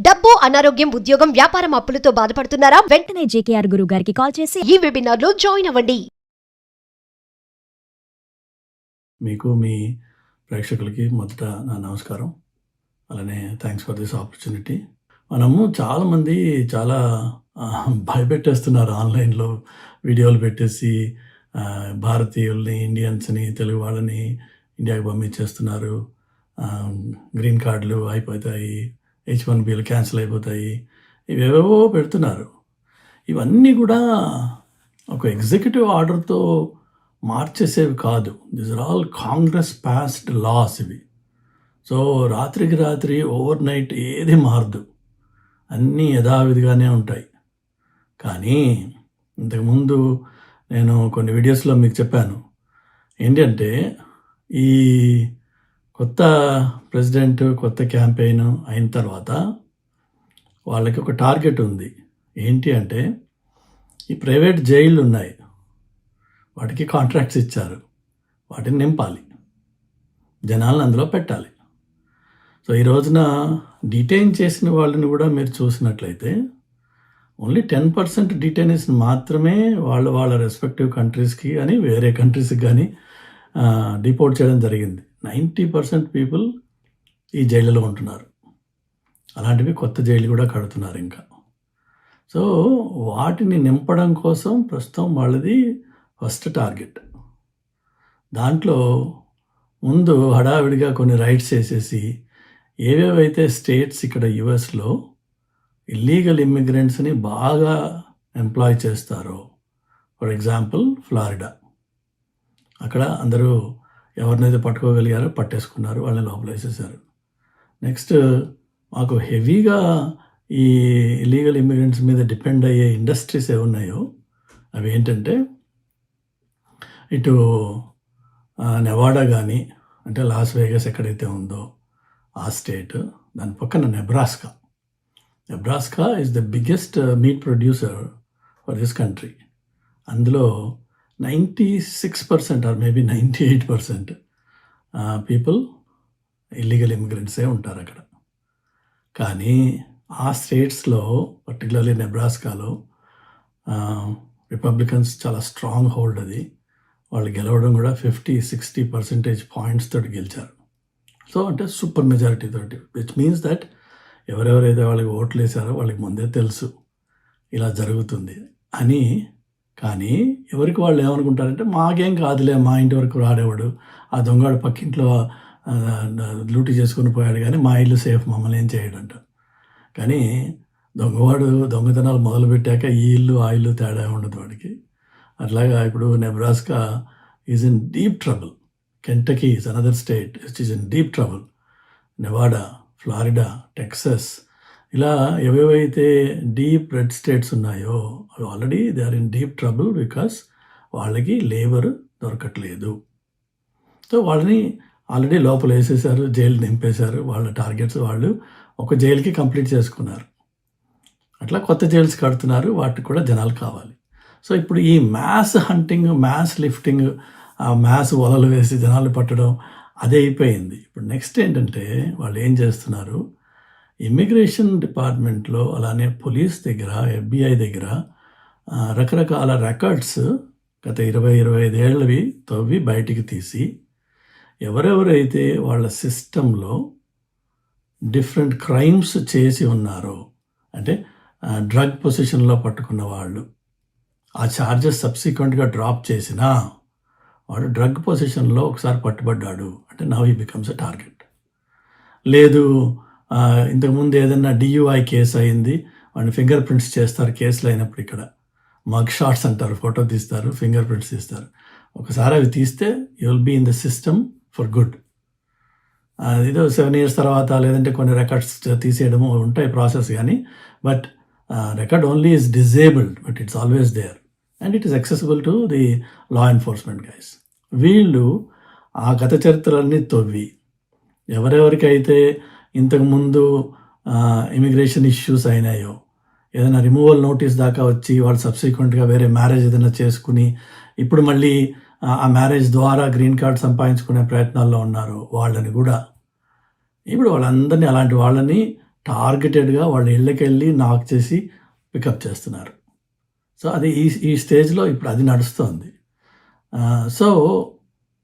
డబ్బు, అనారోగ్యం, ఉద్యోగం, వ్యాపారం అప్పులతో బాధపడుతున్నారా? వెంటనే జేకేఆర్ గురువు గారికి కాల్ చేసి ఈ వెబినార్ లో జాయిన్ అవ్వండి. మీకు మీ ప్రేక్షకులకి మొదట నా నమస్కారం. అలానే థ్యాంక్స్ ఫర్ దిస్ ఆపర్చునిటీ. మనము చాలామంది చాలా భయపెట్టేస్తున్నారు ఆన్లైన్లో వీడియోలు పెట్టేసి భారతీయుల్ని, ఇండియన్స్ని, తెలుగు వాళ్ళని ఇండియాకి పంపించేస్తున్నారు. గ్రీన్ కార్డులు అయిపోతాయి, H1Bలు క్యాన్సిల్ అయిపోతాయి, ఇవేవేవో పెడుతున్నారు. ఇవన్నీ కూడా ఒక ఎగ్జిక్యూటివ్ ఆర్డర్తో మార్చేసేవి కాదు. This are all Congress passed laws ఇవి. సో రాత్రికి రాత్రి ఓవర్ నైట్ ఏది మారదు, అన్నీ యథావిధిగానే ఉంటాయి. కానీ ఇంతకుముందు నేను కొన్ని వీడియోస్లో మీకు చెప్పాను ఏంటంటే, ఈ కొత్త ప్రెసిడెంట్, కొత్త క్యాంపెయిన్ అయిన తర్వాత వాళ్ళకి ఒక టార్గెట్ ఉంది. ఏంటి అంటే, ఈ ప్రైవేట్ జైళ్ళు ఉన్నాయి, వాటికి కాంట్రాక్ట్స్ ఇచ్చారు, వాటిని నింపాలి, జనాలను అందులో పెట్టాలి. సో ఈ రోజున డిటైన్ చేసిన వాళ్ళని కూడా మీరు చూసినట్లయితే ఓన్లీ 10% డిటైనీస్ మాత్రమే వాళ్ళ రెస్పెక్టివ్ కంట్రీస్కి కానీ వేరే కంట్రీస్కి కానీ డిపోర్ట్ చేయడం జరిగింది. 90% పీపుల్ ఈ జైళ్ళలో ఉంటున్నారు. అలాంటివి కొత్త జైలు కూడా కడుతున్నారు ఇంకా. సో వాటిని నింపడం కోసం ప్రస్తుతం వాళ్ళది ఫస్ట్ టార్గెట్. దాంట్లో ముందు హడావిడిగా కొన్ని రైట్స్ వేసేసి ఏవేవైతే స్టేట్స్ ఇక్కడ యుఎస్లో ఇల్లీగల్ ఇమ్మిగ్రెంట్స్ని బాగా ఎంప్లాయ్ చేస్తారో, ఫర్ ఎగ్జాంపుల్ ఫ్లారిడా, అక్కడ అందరూ ఎవరినైతే పట్టుకోగలిగారో పట్టేసుకున్నారు, వాళ్ళని లోపల వేసేసారు. నెక్స్ట్ మాకు హెవీగా ఈ ఇల్లీగల్ ఇమ్మిగ్రెంట్స్ మీద డిపెండ్ అయ్యే ఇండస్ట్రీస్ ఏమున్నాయో అవి ఏంటంటే, ఇటు నెవాడా కానీ, అంటే లాస్ వేగస్ ఎక్కడైతే ఉందో ఆ స్టేట్, దాని పక్కన Nebraska is the biggest meet producer for this country. అందులో 96% ఆర్ మేబీ 98% పీపుల్ ఇల్లీగల్ ఇమిగ్రెంట్సే ఉంటారు అక్కడ. కానీ ఆ స్టేట్స్లో, పర్టికులర్లీ నెబ్రాస్కాలో రిపబ్లికన్స్ చాలా స్ట్రాంగ్ హోల్డ్ అది. వాళ్ళు గెలవడం కూడా 50-60% పాయింట్స్ తోటి గెలిచారు. సో అంటే సూపర్ మెజారిటీ తోటి, విచ్ మీన్స్ దట్ ఎవరెవరైతే వాళ్ళకి ఓట్లు వేసారో వాళ్ళకి ముందే తెలుసు ఇలా జరుగుతుంది అని. కానీ ఎవరికి వాళ్ళు ఏమనుకుంటారంటే, మాకేం కాదులే, మా ఇంటి వరకు రాడేవాడు, ఆ దొంగవాడు పక్కింట్లో లూటీ చేసుకుని పోయాడు, కానీ మా ఇల్లు సేఫ్, మమ్మల్ని ఏం చేయడంట. కానీ దొంగవాడు దొంగతనాలు మొదలుపెట్టాక ఈ ఇల్లు ఆ ఇల్లు తేడా ఉండదు వాడికి. అట్లాగా ఇప్పుడు Nebraska is in deep trouble, Kentucky is another state which is in deep trouble, Nevada, Florida, Texas, ఇలా ఏవేవైతే డీప్ రెడ్ స్టేట్స్ ఉన్నాయో అవి already they are in deep trouble because వాళ్ళకి లేబర్ దొరకట్లేదు. సో వాళ్ళని ఆల్రెడీ లోపల వేసేసారు, జైలు నింపేశారు. వాళ్ళ టార్గెట్స్ వాళ్ళు ఒక జైలుకి కంప్లీట్ చేసుకున్నారు. అట్లా కొత్త జైల్స్ కడుతున్నారు, వాటికి కూడా జనాలు కావాలి. సో ఇప్పుడు ఈ మ్యాస్ హంటింగ్, మ్యాస్ లిఫ్టింగ్, ఆ మ్యాస్ వలలు వేసి జనాలు పట్టడం అదే అయిపోయింది. ఇప్పుడు నెక్స్ట్ ఏంటంటే, వాళ్ళు ఏం చేస్తున్నారు, ఇమ్మిగ్రేషన్ డిపార్ట్మెంట్లో అలానే పోలీస్ దగ్గర, FBI దగ్గర రకరకాల రికార్డ్స్ గత 20-25 ఏళ్ళవి తవ్వి బయటికి తీసి, ఎవరెవరైతే వాళ్ళ సిస్టంలో డిఫరెంట్ క్రైమ్స్ చేసి ఉన్నారో, అంటే డ్రగ్ పొజిషన్లో పట్టుకున్న వాళ్ళు, ఆ ఛార్జెస్ సబ్సిక్వెంట్గా డ్రాప్ చేసినా వాడు డ్రగ్ పొజిషన్లో ఒకసారి పట్టుబడ్డాడు అంటే now he becomes a target. లేదు, ఇంతకుముందు ఏదైనా DUI కేసు అయింది, వాడిని ఫింగర్ ప్రింట్స్ చేస్తారు కేసులు అయినప్పుడు. ఇక్కడ మగ్ షాట్స్ అంటారు, ఫోటో తీస్తారు, ఫింగర్ ప్రింట్స్ తీస్తారు. ఒకసారి అవి తీస్తే you will be in the system for good. ఏదో 7 years తర్వాత లేదంటే కొన్ని రికార్డ్స్ తీసేయడము ఉంటాయి ప్రాసెస్, కానీ but record only is disabled, but it's always there and it is accessible to the law enforcement guys. వీళ్ళు ఆ గత చరిత్రలన్నీ తవ్వి ఎవరెవరికైతే ఇంతకుముందు ఇమిగ్రేషన్ ఇష్యూస్ అయినాయో, ఏదైనా రిమూవల్ నోటీస్ దాకా వచ్చి వాళ్ళు సబ్సిక్వెంట్గా వేరే మ్యారేజ్ ఏదైనా చేసుకుని ఇప్పుడు మళ్ళీ ఆ మ్యారేజ్ ద్వారా గ్రీన్ కార్డ్ సంపాదించుకునే ప్రయత్నాల్లో ఉన్నారు, వాళ్ళని కూడా ఇప్పుడు వాళ్ళందరినీ, అలాంటి వాళ్ళని టార్గెటెడ్గా వాళ్ళ ఇళ్ళకెళ్ళి నాక్ చేసి పికప్ చేస్తున్నారు. సో అది ఈ స్టేజ్లో ఇప్పుడు అది నడుస్తోంది. సో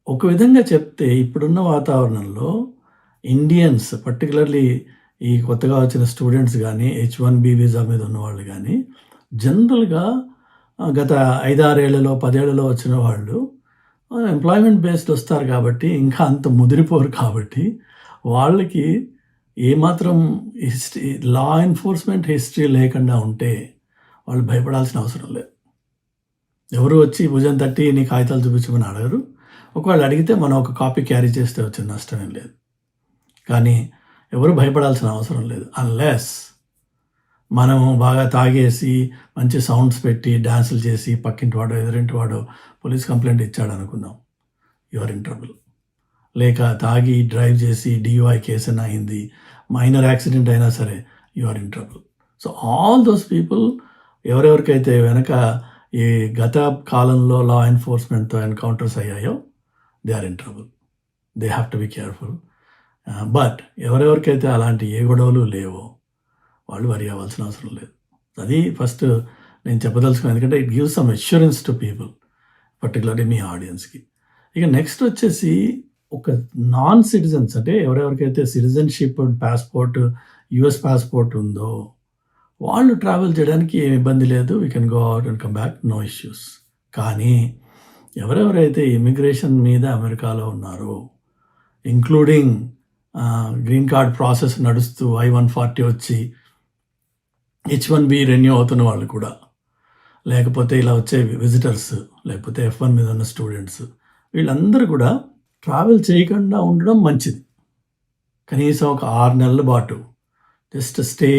ఒక విధంగా చెప్తే ఇప్పుడున్న వాతావరణంలో ఇండియన్స్ పర్టికులర్లీ ఈ కొత్తగా వచ్చిన స్టూడెంట్స్ కానీ H1B వీసా మీద ఉన్నవాళ్ళు కానీ జనరల్గా గత 5-6 ఏళ్లలో 10 ఏళ్లలో వచ్చిన వాళ్ళు ఎంప్లాయ్మెంట్ బేస్డ్ వస్తారు కాబట్టి ఇంకా అంత ముదిరిపోరు కాబట్టి వాళ్ళకి ఏమాత్రం లా ఎన్ఫోర్స్మెంట్ హిస్టరీ లేకుండా ఉంటే వాళ్ళు భయపడాల్సిన అవసరం లేదు. ఎవరు వచ్చి భుజం తట్టి నీ కాగితాలు చూపించమని అడగరు. ఒకవేళ అడిగితే మనం ఒక కాపీ క్యారీ చేస్తే వచ్చిన నష్టం ఏం లేదు. కానీ ఎవరు భయపడాల్సిన అవసరం లేదు. అన్లెస్ మనము బాగా తాగేసి మంచి సౌండ్స్ పెట్టి డ్యాన్సులు చేసి పక్కింటి వాడో ఎదురింటి వాడో పోలీస్ కంప్లైంట్ ఇచ్చాడు అనుకుందాం, యు ఆర్ ఇన్ ట్రబుల్. లేక తాగి డ్రైవ్ చేసి DUI కేసు అయినా అయింది, మైనర్ యాక్సిడెంట్ అయినా సరే you are in trouble. So all those people ఎవరెవరికైతే వెనక ఈ గత కాలంలో లా ఎన్ఫోర్స్మెంట్తో ఎన్కౌంటర్స్ అయ్యాయో they are in trouble. They have to be careful. But ఎవరెవరికైతే అలాంటి ఏ గొడవలు లేవో వాళ్ళు వరి అవ్వాల్సిన అవసరం లేదు. అది ఫస్ట్ నేను చెప్పదలుచుకున్నాను. ఎందుకంటే it gives some assurance to people, particularly మీ ఆడియన్స్కి. ఇక నెక్స్ట్ వచ్చేసి ఒక నాన్ సిటిజన్స్ అంటే ఎవరెవరికైతే సిటిజన్షిప్ పాస్పోర్ట్ US పాస్పోర్ట్ ఉందో వాళ్ళు ట్రావెల్ చేయడానికి ఏమి ఇబ్బంది లేదు. We can go out and come back, no issues. కానీ ఎవరెవరైతే ఇమిగ్రేషన్ మీద అమెరికాలో ఉన్నారో, ఇంక్లూడింగ్ గ్రీన్ కార్డ్ ప్రాసెస్ నడుస్తూ I-140 వచ్చి H1B రెన్యూ అవుతున్న వాళ్ళు కూడా, లేకపోతే ఇలా వచ్చే విజిటర్స్, లేకపోతే F1 మీద ఉన్న స్టూడెంట్స్, వీళ్ళందరూ కూడా ట్రావెల్ చేయకుండా ఉండడం మంచిది. కనీసం ఒక 6 నెలల పాటు just stay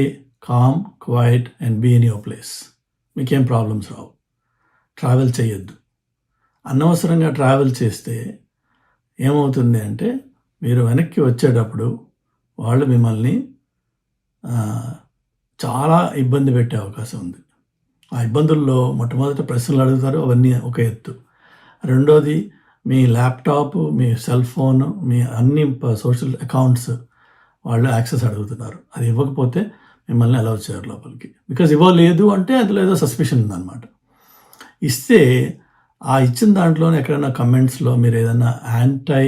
calm, quiet and be in your place. మీకేం ప్రాబ్లమ్స్ రావు. ట్రావెల్ చేయొద్దు. అనవసరంగా ట్రావెల్ చేస్తే ఏమవుతుంది అంటే మీరు వెనక్కి వచ్చేటప్పుడు వాళ్ళు మిమ్మల్ని చాలా ఇబ్బంది పెట్టే అవకాశం ఉంది. ఆ ఇబ్బందుల్లో మొట్టమొదట ప్రశ్నలు అడుగుతారు, అవన్నీ ఒక ఎత్తు. రెండోది మీ ల్యాప్టాప్, మీ సెల్ ఫోన్, మీ అన్ని సోషల్ అకౌంట్స్ వాళ్ళు యాక్సెస్ అడుగుతున్నారు. అది ఇవ్వకపోతే మిమ్మల్ని అలౌ చేయరు లోపలికి. బికాజ్ ఇవ్వలేదు అంటే అందులో ఏదో సస్పిషన్ ఉందన్నమాట. ఇస్తే ఆ ఇచ్చిన దాంట్లోనే ఎక్కడైనా కమెంట్స్లో మీరు ఏదైనా anti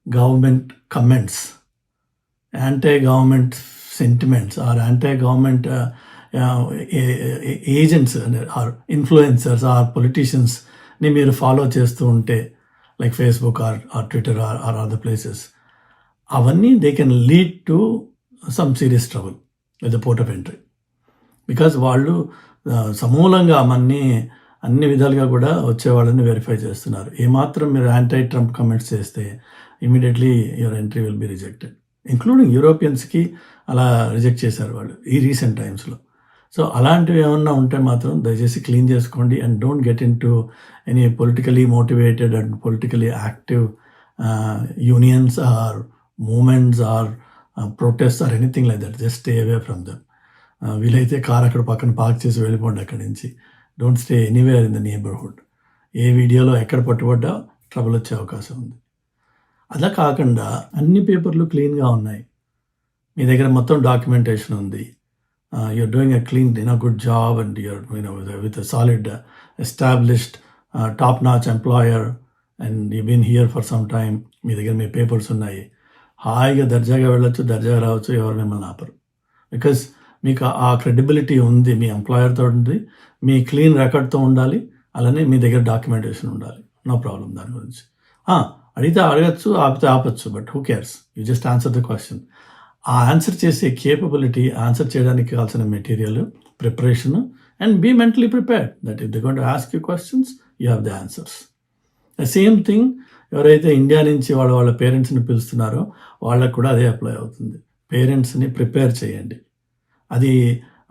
government comments, anti government sentiments or anti government agents or influencers or పొలిటీషియన్స్ని మీరు ఫాలో చేస్తూ ఉంటే, like Facebook or Twitter or other places, అవన్నీ they can lead to some serious trouble with the port of entry. Because వాళ్ళు సమూలంగా అన్ని విధాలుగా కూడా వచ్చేవాళ్ళని వెరిఫై చేస్తున్నారు. ఏమాత్రం మీరు యాంటీ ట్రంప్ కమెంట్స్ చేస్తే immediately your entry will be rejected. Including యూరోపియన్స్కి అలా రిజెక్ట్ చేశారు వాళ్ళు ఈ రీసెంట్ టైమ్స్లో. సో అలాంటివి ఏమన్నా ఉంటే మాత్రం దయచేసి క్లీన్ చేసుకోండి and don't get in to any politically motivated and politically active unions or movements or protest or anything like that. Just stay away from them. వీలైతే కార్ అక్కడ పక్కన పార్క్ చేసి వెళ్ళిపోండి అక్కడి నుంచి. Don't stay anywhere in the neighbourhood. ఏ వీడియోలో ఎక్కడ పట్టుబడ్డా ట్రబుల్ వచ్చే అవకాశం ఉంది. అలా కాకుండా అన్ని పేపర్లు క్లీన్గా ఉన్నాయి, మీ దగ్గర మొత్తం డాక్యుమెంటేషన్ ఉంది, you're doing a clean good job and you're with a solid established top notch employer and you been here for some time, మీ దగ్గర మీ పేపర్స్ ఉన్నాయి, హాయిగా దర్జాగా వెళ్ళొచ్చు, దర్జాగా రావచ్చు, ఎవరు మిమ్మల్ని ఆపరు. బికాజ్ మీకు ఆ క్రెడిబిలిటీ ఉంది, మీ ఎంప్లాయర్తో ఉంది, మీ క్లీన్ రికార్డ్తో ఉండాలి, అలానే మీ దగ్గర డాక్యుమెంటేషన్ ఉండాలి. నో ప్రాబ్లం దాని గురించి. అడిగితే అడగచ్చు, ఆపితే ఆపచ్చు, but who cares, you just answer the question. ఆ ఆన్సర్ చేసే కేపబిలిటీ, ఆన్సర్ చేయడానికి కావాల్సిన material, preparation and be mentally prepared that if they going to ask you questions you have the answers. The same thing ఎవరైతే India నుంచి వాళ్ళ పేరెంట్స్ని పిలుస్తున్నారో వాళ్ళకు కూడా అదే అప్లై అవుతుంది. పేరెంట్స్ని ప్రిపేర్ చేయండి. అది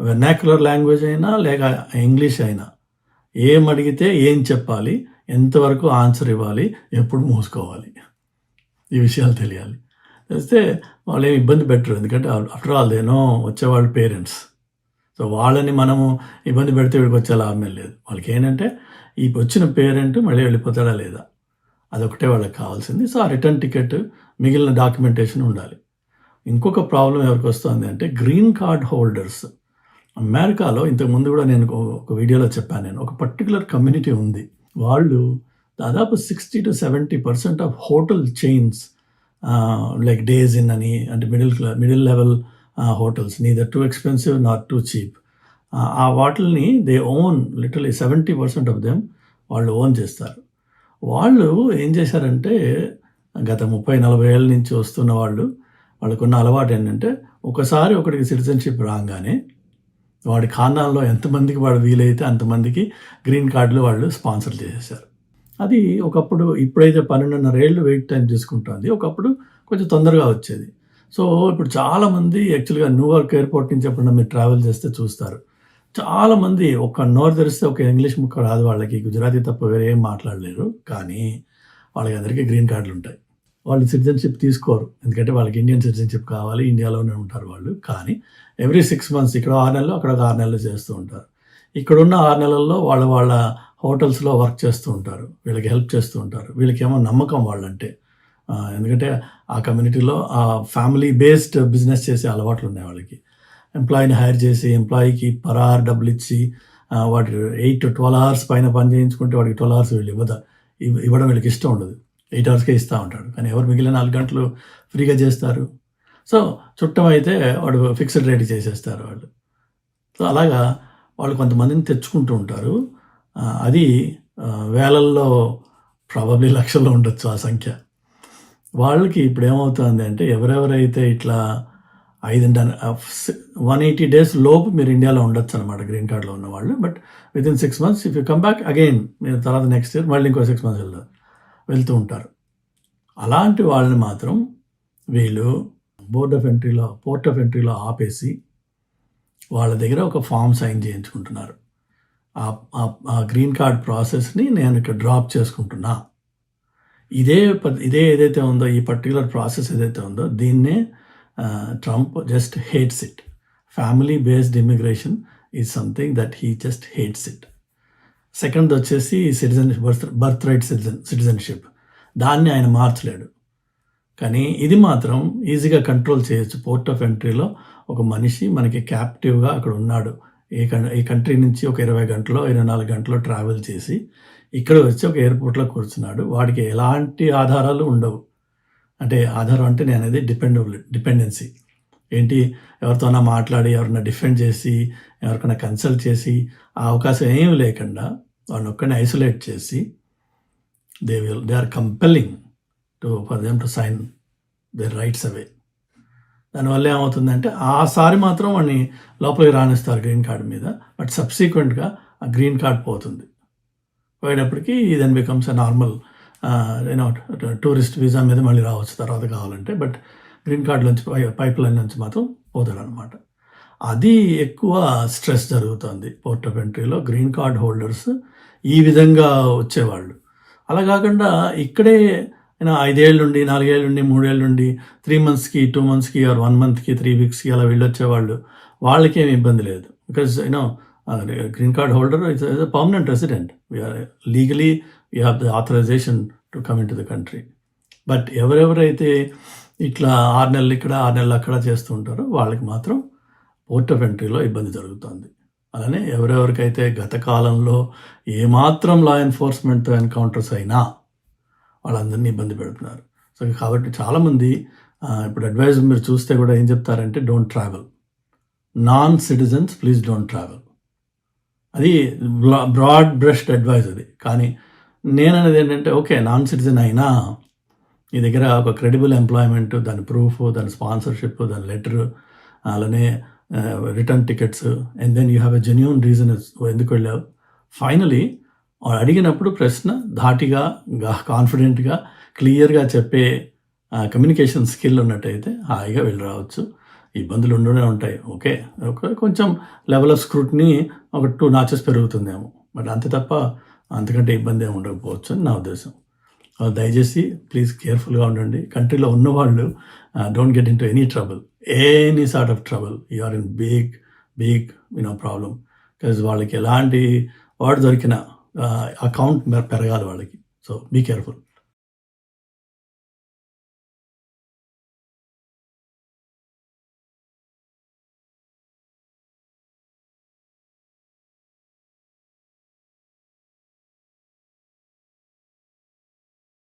వెర్నాక్యులర్ లాంగ్వేజ్ అయినా లేక ఇంగ్లీష్ అయినా, ఏం అడిగితే ఏం చెప్పాలి, ఎంతవరకు ఆన్సర్ ఇవ్వాలి, ఎప్పుడు మూసుకోవాలి, ఈ విషయాలు తెలియాలి. తెలిస్తే వాళ్ళు ఏమి ఇబ్బంది పెట్టరు. ఎందుకంటే ఆఫ్టర్ ఆల్ దేనో వచ్చేవాళ్ళు పేరెంట్స్. సో వాళ్ళని మనము ఇబ్బంది పెడితే వీడికి వచ్చే లాభం లేదు. వాళ్ళకి ఏంటంటే ఈ వచ్చిన పేరెంట్ మళ్ళీ వెళ్ళిపోతాడా లేదా, అదొకటే వాళ్ళకి కావాల్సింది. సో ఆ రిటర్న్ టికెట్, మిగిలిన డాక్యుమెంటేషన్ ఉండాలి. ఇంకొక ప్రాబ్లం ఎవరికి వస్తుంది అంటే గ్రీన్ కార్డ్ హోల్డర్స్. అమెరికాలో ఇంతకుముందు కూడా నేను ఒక వీడియోలో చెప్పాను, నేను ఒక పర్టికులర్ కమ్యూనిటీ ఉంది. వాళ్ళు దాదాపు 60-70% of hotel chains like days in అని, అంటే middle level hotels, neither too expensive not two cheap, ఆ వాటిల్ని they own, literally 70% of them వాళ్ళు ఓన్ చేస్తారు. వాళ్ళు ఏం చేశారంటే గత 30-40 ఏళ్ళ నుంచి వస్తున్న వాళ్ళకున్న అలవాటు ఏంటంటే, ఒకసారి ఒకటికి సిటిజన్షిప్ రాగానే వాడి ఖానాల్లో ఎంతమందికి వాడు వీలైతే అంతమందికి గ్రీన్ కార్డులు వాళ్ళు స్పాన్సర్ చేసేసారు. అది ఒకప్పుడు, ఇప్పుడైతే 12.5 ఏళ్ళు వెయిట్ టైం తీసుకుంటుంది, ఒకప్పుడు కొంచెం తొందరగా వచ్చేది. సో ఇప్పుడు చాలామంది యాక్చువల్గా న్యూయార్క్ ఎయిర్పోర్ట్ నుంచి ఎప్పుడన్నా మీరు ట్రావెల్ చేస్తే చూస్తారు, చాలామంది ఒక నోరు తెరిస్తే ఒక ఇంగ్లీష్ ముక్క రాదు వాళ్ళకి, గుజరాతీ తప్ప వేరే ఏం మాట్లాడలేరు, కానీ వాళ్ళకి అందరికీ గ్రీన్ కార్డులు ఉంటాయి. వాళ్ళు సిటిజన్షిప్ తీసుకోరు, ఎందుకంటే వాళ్ళకి ఇండియన్ సిటిజన్షిప్ కావాలి, ఇండియాలోనే ఉంటారు వాళ్ళు. కానీ ఎవ్రీ 6 months ఇక్కడ 6 నెలలు అక్కడ 6 నెలలు చేస్తూ ఉంటారు. ఇక్కడున్న 6 నెలల్లో వాళ్ళ హోటల్స్లో వర్క్ చేస్తూ ఉంటారు, వీళ్ళకి హెల్ప్ చేస్తూ ఉంటారు. వీళ్ళకేమో నమ్మకం వాళ్ళంటే, ఎందుకంటే ఆ కమ్యూనిటీలో ఆ ఫ్యామిలీ బేస్డ్ బిజినెస్ చేసే అలవాట్లు ఉన్నాయి వాళ్ళకి. ఎంప్లాయీని హైర్ చేసి ఎంప్లాయీకి పర్ అవర్ డబ్బులు ఇచ్చి వాటి 8 to 12 hours పైన పని చేయించుకుంటే వాడికి 12 hours వీళ్ళు ఇవ్వడం వీళ్ళకి ఇష్టం ఉండదు, 8 hours ఇస్తూ ఉంటాడు. కానీ ఎవరు మిగిలిన 4 గంటలు ఫ్రీగా చేస్తారు. సో చుట్టం అయితే వాడు ఫిక్స్డ్ రేట్ చేసేస్తారు వాళ్ళు. సో అలాగా వాళ్ళు కొంతమందిని తెచ్చుకుంటూ ఉంటారు. అది వేలల్లో, ప్రాబబ్లీ లక్షల్లో ఉండొచ్చు ఆ సంఖ్య. వాళ్ళకి ఇప్పుడు ఏమవుతుంది అంటే, ఎవరెవరైతే ఇట్లా 180 days లోపు మీరు ఇండియాలో ఉండొచ్చు అనమాట గ్రీన్ కార్డులో ఉన్న వాళ్ళు. But within 6 months if you come back again, మీరు తర్వాత నెక్స్ట్ ఇయర్ మళ్ళీ ఇంకో 6 months వెళ్తూ ఉంటారు. అలాంటి వాళ్ళని మాత్రం వీళ్ళు పోర్ట్ ఆఫ్ ఎంట్రీలో ఆపేసి వాళ్ళ దగ్గర ఒక ఫామ్ సైన్ చేయించుకుంటున్నారు. ఆ గ్రీన్ కార్డ్ ప్రాసెస్ని నేను ఇక్కడ డ్రాప్ చేసుకుంటున్నా. ఇదే ఏదైతే ఉందో, ఈ పర్టికులర్ ప్రాసెస్ ఏదైతే ఉందో, దీన్నే Trump just hates it. Family based immigration is something that he just hates it. Second వచ్చేసి బర్త్ రైట్ సిటిజన్షిప్, దాన్ని ఆయన మార్చలేడు. కానీ ఇది మాత్రం ఈజీగా కంట్రోల్ చేయొచ్చు. పోర్ట్ ఆఫ్ ఎంట్రీలో ఒక మనిషి మనకి క్యాప్టివ్గా అక్కడ ఉన్నాడు, ఈ కంట్రీ నుంచి ఒక 20 గంటలో 24 గంటలో ట్రావెల్ చేసి ఇక్కడ వచ్చి ఒక ఎయిర్పోర్ట్లో కూర్చున్నాడు. వాడికి ఎలాంటి ఆధారాలు ఉండవు. అంటే ఆధారం అంటే నేను అనేది డిపెండెన్సీ ఏంటి, ఎవరితోనా మాట్లాడి, ఎవరైనా డిఫెండ్ చేసి, ఎవరికైనా కన్సల్ట్ చేసి, ఆ అవకాశం ఏమీ లేకుండా వాళ్ళని ఒక్కడిని ఐసోలేట్ చేసి they are compelling for them to sign their rights away. దానివల్ల ఏమవుతుందంటే, ఆసారి మాత్రం వాడిని లోపలికి రాణిస్తారు గ్రీన్ కార్డ్ మీద, బట్ సబ్సిక్వెంట్గా ఆ గ్రీన్ కార్డ్ పోతుంది. పోయేటప్పటికి then becomes a normal tourist visa మీద మళ్ళీ రావచ్చు తర్వాత కావాలంటే, బట్ గ్రీన్ కార్డ్ నుంచి పైప్ లైన్ నుంచి మాత్రం పోతాడు అనమాట. అది ఎక్కువ స్ట్రెస్ జరుగుతుంది పోర్ట్ ఆఫ్ ఎంట్రీలో. గ్రీన్ కార్డ్ హోల్డర్స్ ఈ విధంగా వచ్చేవాళ్ళు. అలా కాకుండా ఇక్కడే 5 ఏళ్ళ నుండి, 4 ఏళ్ళ నుండి, 3 ఏళ్ళ నుండి 3 monthsకి, 2 monthsకి, ఆర్ 1 monthకి, 3 weeksకి అలా వెళ్ళొచ్చేవాళ్ళు, వాళ్ళకేమి ఇబ్బంది లేదు. Because green card holder is a permanent resident. Legally you have the authorization to come in to the country. But ఎవరెవరైతే ఇట్లా 6 నెలలు ఇక్కడ 6 నెలలు అక్కడ చేస్తూ ఉంటారో వాళ్ళకి మాత్రం పోర్ట్ ఆఫ్ ఎంట్రీలో ఇబ్బంది జరుగుతుంది. అలానే ఎవరెవరికైతే గత కాలంలో ఏమాత్రం లా ఎన్ఫోర్స్మెంట్తో ఎన్కౌంటర్స్ అయినా వాళ్ళందరినీ ఇబ్బంది పెడుతున్నారు. సో కాబట్టి చాలామంది ఇప్పుడు అడ్వైజ్ మీరు చూస్తే కూడా ఏం చెప్తారంటే, don't travel, non citizens please don't travel. అది బ్రాడ్ బ్రష్డ్ అడ్వైజ్ అది. కానీ నేను అనేది ఏంటంటే, ఓకే నాన్ సిటిజన్ అయినా నీ దగ్గర ఒక క్రెడిబుల్ ఎంప్లాయ్మెంట్, దాని ప్రూఫ్, దాని స్పాన్సర్షిప్, దాని లెటర్, అలానే return tickets, and then you have a genuine reason ఎందుకు వెళ్ళావు. ఫైనలీ అడిగినప్పుడు ప్రశ్న ధాటిగా, కాన్ఫిడెంట్గా, క్లియర్గా చెప్పే కమ్యూనికేషన్ స్కిల్ ఉన్నట్టయితే హాయిగా వెళ్ళి రావచ్చు. ఇబ్బందులు ఉండనే ఉంటాయి, ఓకే, కొంచెం లెవెల్ ఆఫ్ స్క్రూట్ని ఒక 2 notches పెరుగుతుందేమో, బట్ అంతే తప్ప అంతకంటే ఇబ్బంది ఏమి ఉండకపోవచ్చు అని నా ఉద్దేశం. దయచేసి ప్లీజ్ కేర్ఫుల్గా ఉండండి. కంట్రీలో ఉన్నవాళ్ళు don't get in to any trouble, any sort of trouble. You are in big problem. Because వాళ్ళకి ఎలాంటి వాడు దొరికిన అకౌంట్ పెరగాలి వాళ్ళకి. So be careful.